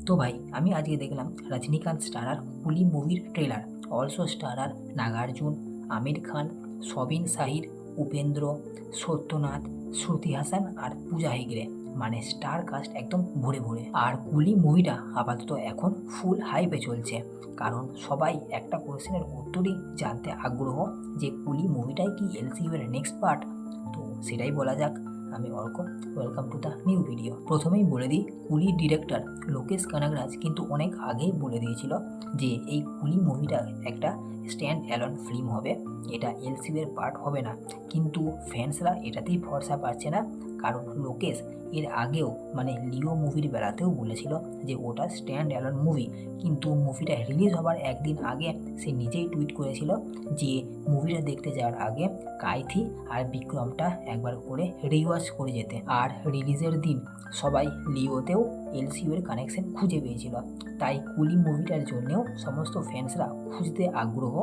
তো ভাই আমি আজকে দেখলাম রজনীকান্ত স্টারার কুলি মুভির trailer. Also starrer Nagarjuna, Aamir Khan, সবিন Shahir, Upendra, Satyanath, শ্রুতি হাসান আর পূজা হেগড়ে। মানে স্টার কাস্ট একদম ভরে ভরে। আর কুলি মুভিটা আপাতত এখন ফুল হাইপে চলছে, কারণ সবাই একটা কোয়েশ্চেনের উত্তরই জানতে আগ্রহ যে কুলি মুভিটাই কি এলসিইউ এর নেক্সট পার্ট। তো সেটাই বলা যাক। আমি Arka, welcome to the new video. প্রথমেই বলে দিই, কুলি ডিরেক্টর লোকেশ কানাগরাজ কিন্তু অনেক আগেই বলে দিয়েছিল যে এই কুলি মুভিটা একটা স্ট্যান্ড অ্যালোন ফিল্ম হবে, এটা এলসিইউ এর পার্ট হবে না। কিন্তু ফ্যান্সরা এটাতেই ভরসা পাচ্ছে না, কারণ লোকেশ এর আগেও মানে লিও মুভির বেলাতেও বলেছিল যে ওটা স্ট্যান্ড অ্যালোন মুভি, কিন্তু মুভিটা রিলিজ হবার একদিন আগে সে নিজেই টুইট করেছিল যে মুভিটা দেখতে যাওয়ার আগে কাইথি আর বিক্রমটা একবার করে রিওয়াচ করে যেতে। আর রিলিজের দিন সবাই লিওতেও এলসিইউ এর কানেকশন খুঁজে পেয়েছিল, তাই কুলি মুভিটার জন্যেও সমস্ত ফ্যান্সরা খুঁজতে আগ্রহ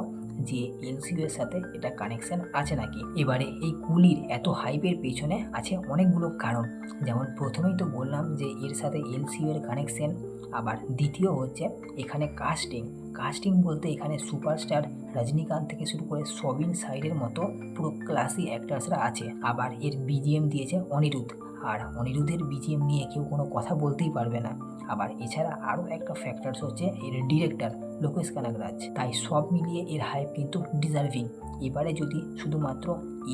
যে এলসিইউ এর সাথে এটা কানেকশন আছে নাকি। এবারে এই কুলির এত হাইপের পেছনে আছে অনেকগুলো কারণ। যেমন প্রথমেই তো বললাম যে এর সাথে এলসিইউ এর কানেকশন, আবার দ্বিতীয় হচ্ছে এখানে কাস্টিং বলতে এখানে সুপারস্টার রজনীকান্ত থেকে শুরু করে সবিন শাহিরের মতো পুরো ক্লাসি অ্যাক্টার্সরা আছে। আবার এর বিজিএম দিয়েছে অনিরুদ্ধ, আর অনিরুদ্ধের বিজিএম নিয়ে কেউ কোনো কথা বলতেই পারবে না। আবার এছাড়া আরও একটা ফ্যাক্টরস হচ্ছে এর ডিরেক্টর লোকেশ কানাগরাজ। তাই সব মিলিয়ে এর হাইপ কিন্তু ডিজার্ভিং। এবারে যদি শুধুমাত্র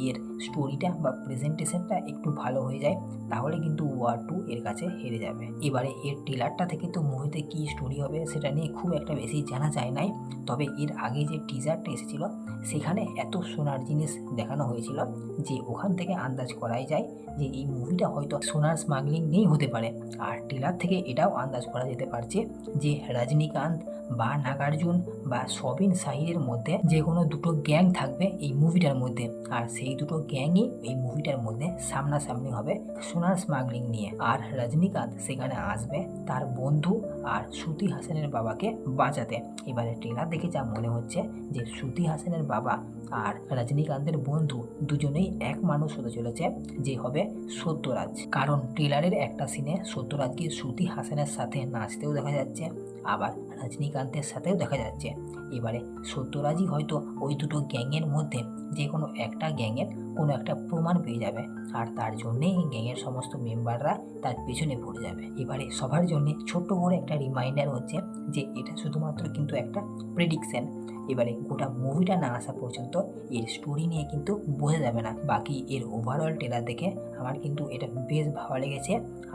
এর স্টোরিটা বা প্রেজেন্টেশনটা একটু ভালো হয়ে যায় তাহলে কিন্তু ওয়ার 2 এর কাছে হেরে যাবে। এবারে এর ট্রেলারটা থেকে তো মুভিতে কী স্টোরি হবে সেটা নিয়ে খুব একটা বেশি জানা যায় নাই, তবে এর আগে যে টিজারটা এসেছিল সেখানে এত সোনার জিনিস দেখানো হয়েছিল যে ওখান থেকে আন্দাজ করাই যায় যে এই মুভিটা হয়তো সোনার স্মাগলিং নিয়েই হতে পারে। আর ট্রেলার থেকে এটাও আন্দাজ করা যেতে পারছে যে রজনীকান্ত বা নাগার্জুন বা সবিন শাহিরের মধ্যে যে কোনো দুটো গ্যাং থাকবে এই মুভিটার মধ্যে, আর সেই দুটো গ্যাংই এই মুভিটার মধ্যে সামনাসামনি হবে সোনার স্মাগলিং নিয়ে। আর রজনীকান্ত সেখানে আসবে তার বন্ধু আর শ্রুতি হাসানের বাবাকে বাঁচাতে। এবারে ট্রেলার দেখে যা মনে হচ্ছে যে শ্রুতি হাসানের বাবা আর রজনীকান্তের বন্ধু দুজনেই এক মানুষ হতে চলেছে, যে হবে সত্যরাজ। কারণ ট্রেলারের একটা সিনে সত্যরাজকে শ্রুতি হাসানের সাথে নাচতেও দেখা যাচ্ছে, আবার রজনীকান্তের সাথেও দেখা যাচ্ছে। এবারে সত্যরাজই হয়তো ওই দুটো গ্যাংয়ের মধ্যে যে কোনো একটা গ্যাংয়ের কোনো একটা প্রমাণ পেয়ে যাবে, আর তার জন্যেই এই গ্যাংয়ের সমস্ত মেম্বাররা তার পেছনে পড়ে যাবে। এবারে সবার জন্য ছোট্ট করে একটা রিমাইন্ডার হচ্ছে যে এটা শুধুমাত্র কিন্তু একটা প্রেডিকশন। এবারে গোটা মুভিটা না আসা পর্যন্ত এর স্টোরি নিয়ে কিন্তু বোঝা যাবে না। বাকি এর ওভারঅল ট্রেলার দেখে আমার কিন্তু এটা বেশ ভালো লেগেছে।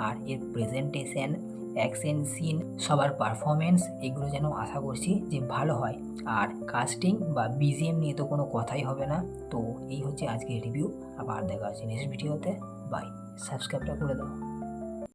আর এর প্রেজেন্টেশন, অ্যাকশন সিন, সবার পারফরমেন্স এগুলো যেন আশা করছি যে ভালো হয়। আর কাস্টিং বা বিজিএম নিয়ে তো কোনো কথাই হবে না। তো এই হচ্ছে আজকের রিভিউ। আবার দেখা হচ্ছে নেক্সট ভিডিওতে। বাই, সাবস্ক্রাইবটা করে দাও।